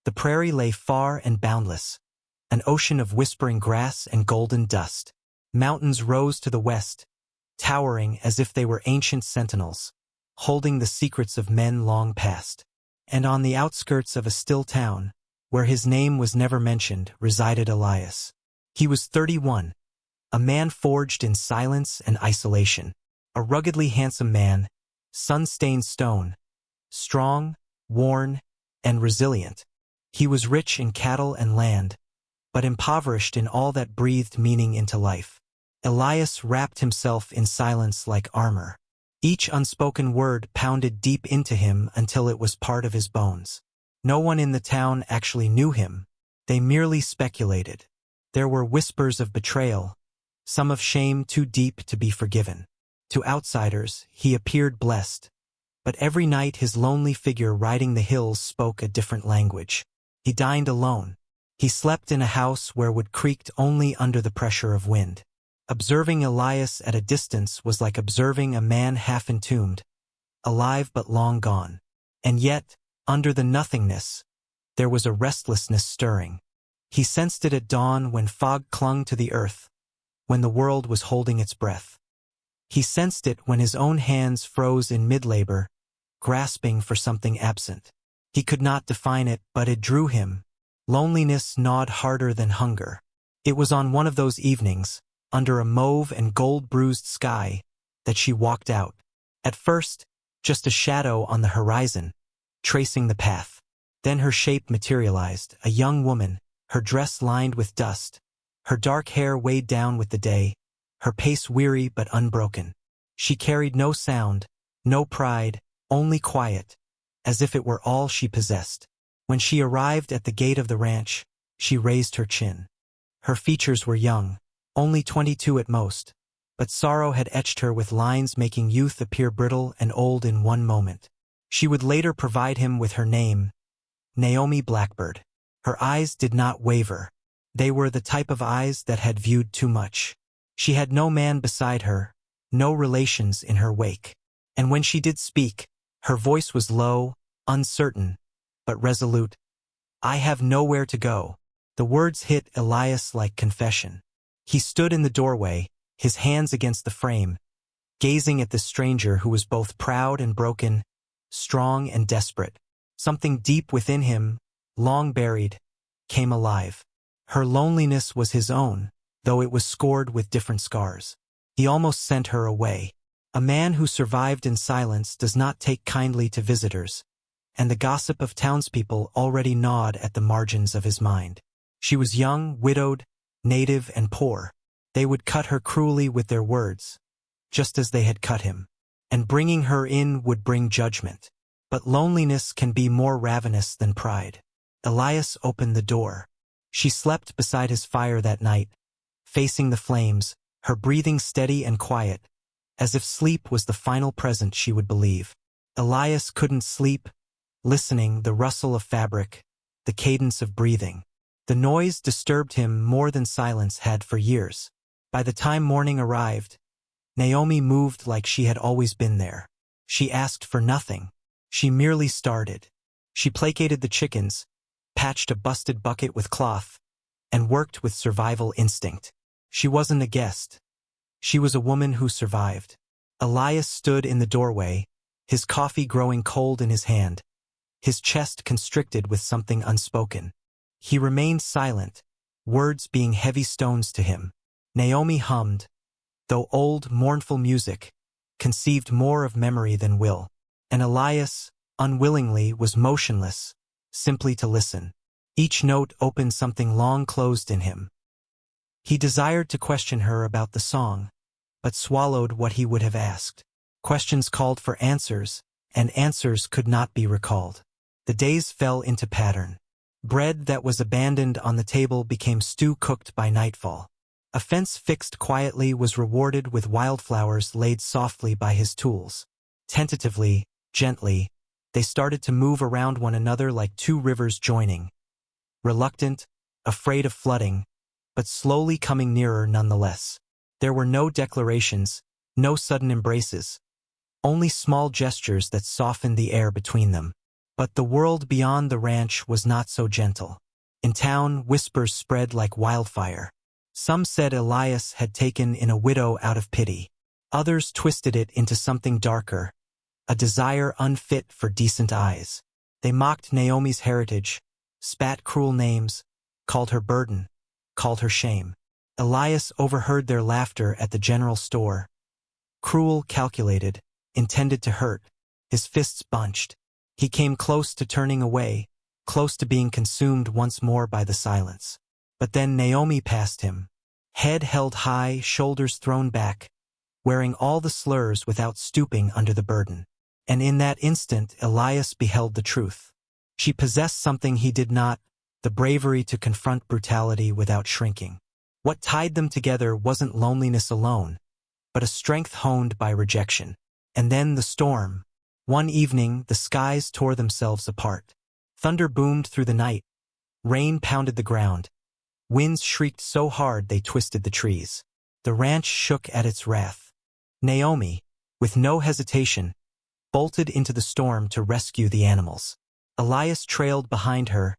The prairie lay far and boundless, an ocean of whispering grass and golden dust. Mountains rose to the west, towering as if they were ancient sentinels, holding the secrets of men long past. And on the outskirts of a still town, where his name was never mentioned, resided Elias. He was 31, a man forged in silence and isolation, a ruggedly handsome man, sun-stained stone, strong, worn, and resilient. He was rich in cattle and land, but impoverished in all that breathed meaning into life. Elias wrapped himself in silence like armor. Each unspoken word pounded deep into him until it was part of his bones. No one in the town actually knew him. They merely speculated. There were whispers of betrayal, some of shame too deep to be forgiven. To outsiders, he appeared blessed, but every night his lonely figure riding the hills spoke a different language. He dined alone. He slept in a house where wood creaked only under the pressure of wind. Observing Elias at a distance was like observing a man half entombed, alive but long gone. And yet, under the nothingness, there was a restlessness stirring. He sensed it at dawn when fog clung to the earth, when the world was holding its breath. He sensed it when his own hands froze in mid-labor, grasping for something absent. He could not define it, but it drew him. Loneliness gnawed harder than hunger. It was on one of those evenings, under a mauve and gold-bruised sky, that she walked out. At first, just a shadow on the horizon, tracing the path. Then her shape materialized, a young woman, her dress lined with dust, her dark hair weighed down with the day, her pace weary but unbroken. She carried no sound, no pride, only quiet, as if it were all she possessed. When she arrived at the gate of the ranch, she raised her chin. Her features were young, only 22 at most, but sorrow had etched her with lines making youth appear brittle and old in one moment. She would later provide him with her name, Naomi Blackbird. Her eyes did not waver. They were the type of eyes that had viewed too much. She had no man beside her, no relations in her wake. And when she did speak, her voice was low, uncertain, but resolute. "I have nowhere to go." The words hit Elias like confession. He stood in the doorway, his hands against the frame, gazing at the stranger who was both proud and broken, strong and desperate. Something deep within him, long buried, came alive. Her loneliness was his own, though it was scored with different scars. He almost sent her away. A man who survived in silence does not take kindly to visitors, and the gossip of townspeople already gnawed at the margins of his mind. She was young, widowed, native, and poor. They would cut her cruelly with their words, just as they had cut him. And bringing her in would bring judgment. But loneliness can be more ravenous than pride. Elias opened the door. She slept beside his fire that night, facing the flames, her breathing steady and quiet, as if sleep was the final present she would believe. Elias couldn't sleep, listening, the rustle of fabric, the cadence of breathing. The noise disturbed him more than silence had for years. By the time morning arrived, Naomi moved like she had always been there. She asked for nothing. She merely started. She placated the chickens, patched a busted bucket with cloth, and worked with survival instinct. She wasn't a guest. She was a woman who survived. Elias stood in the doorway, his coffee growing cold in his hand, his chest constricted with something unspoken. He remained silent, words being heavy stones to him. Naomi hummed, though old, mournful music, conceived more of memory than will. And Elias, unwillingly, was motionless, simply to listen. Each note opened something long closed in him. He desired to question her about the song, but swallowed what he would have asked. Questions called for answers, and answers could not be recalled. The days fell into pattern. Bread that was abandoned on the table became stew cooked by nightfall. A fence fixed quietly was rewarded with wildflowers laid softly by his tools. Tentatively, gently, they started to move around one another like two rivers joining. Reluctant, afraid of flooding, but slowly coming nearer nonetheless. There were no declarations, no sudden embraces, only small gestures that softened the air between them. But the world beyond the ranch was not so gentle. In town, whispers spread like wildfire. Some said Elias had taken in a widow out of pity. Others twisted it into something darker, a desire unfit for decent eyes. They mocked Naomi's heritage, spat cruel names, called her burden, called her shame. Elias overheard their laughter at the general store. Cruel, calculated, intended to hurt, his fists bunched. He came close to turning away, close to being consumed once more by the silence. But then Naomi passed him, head held high, shoulders thrown back, wearing all the slurs without stooping under the burden. And in that instant Elias beheld the truth. She possessed something he did not, the bravery to confront brutality without shrinking. What tied them together wasn't loneliness alone, but a strength honed by rejection. And then the storm. One evening, the skies tore themselves apart. Thunder boomed through the night. Rain pounded the ground. Winds shrieked so hard they twisted the trees. The ranch shook at its wrath. Naomi, with no hesitation, bolted into the storm to rescue the animals. Elias trailed behind her,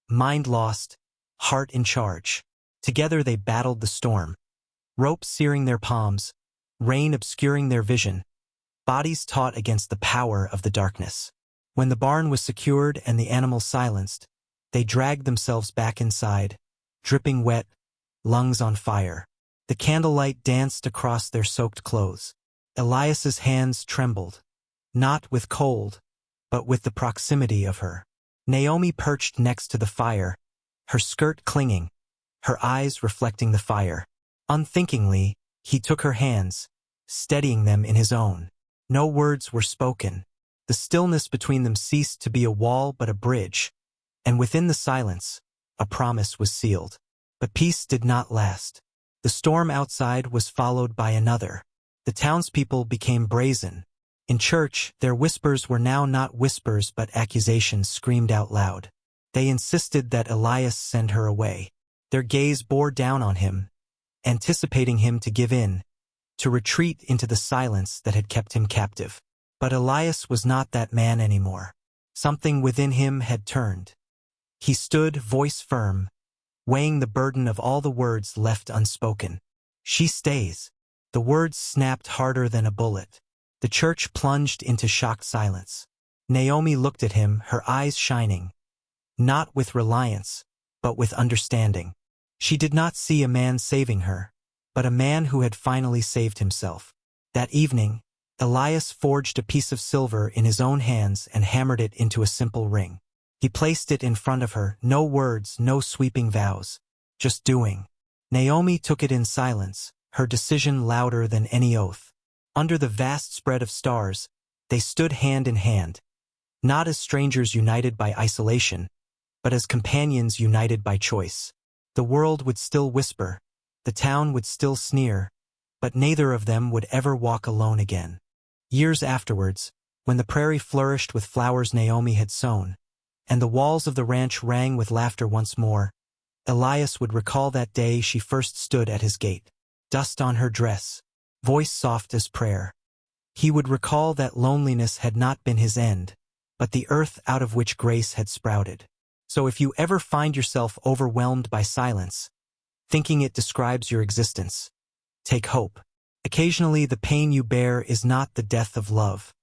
mind lost, heart in charge. Together they battled the storm. Rope searing their palms, rain obscuring their vision, bodies taut against the power of the darkness. When the barn was secured and the animals silenced, they dragged themselves back inside, dripping wet, lungs on fire. The candlelight danced across their soaked clothes. Elias's hands trembled, not with cold, but with the proximity of her. Naomi perched next to the fire, her skirt clinging, her eyes reflecting the fire. Unthinkingly, he took her hands, steadying them in his own. No words were spoken. The stillness between them ceased to be a wall but a bridge, and within the silence, a promise was sealed. But peace did not last. The storm outside was followed by another. The townspeople became brazen. In church, their whispers were now not whispers but accusations screamed out loud. They insisted that Elias send her away. Their gaze bore down on him, anticipating him to give in, to retreat into the silence that had kept him captive. But Elias was not that man anymore. Something within him had turned. He stood, voice firm, weighing the burden of all the words left unspoken. She stays. The words snapped harder than a bullet. The church plunged into shocked silence. Naomi looked at him, her eyes shining, not with reliance, but with understanding. She did not see a man saving her, but a man who had finally saved himself. That evening, Elias forged a piece of silver in his own hands and hammered it into a simple ring. He placed it in front of her, no words, no sweeping vows, just doing. Naomi took it in silence, her decision louder than any oath. Under the vast spread of stars, they stood hand in hand, not as strangers united by isolation, but as companions united by choice. The world would still whisper, the town would still sneer, but neither of them would ever walk alone again. Years afterwards, when the prairie flourished with flowers Naomi had sown, and the walls of the ranch rang with laughter once more, Elias would recall that day she first stood at his gate, dust on her dress, voice soft as prayer. He would recall that loneliness had not been his end, but the earth out of which grace had sprouted. So if you ever find yourself overwhelmed by silence, thinking it describes your existence, take hope. Occasionally the pain you bear is not the death of love,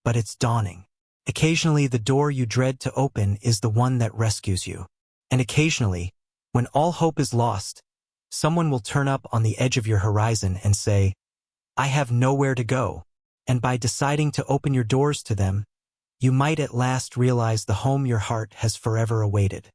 but its dawning. Occasionally the door you dread to open is the one that rescues you. And occasionally, when all hope is lost, someone will turn up on the edge of your horizon and say, I have nowhere to go. And by deciding to open your doors to them, you might at last realize the home your heart has forever awaited.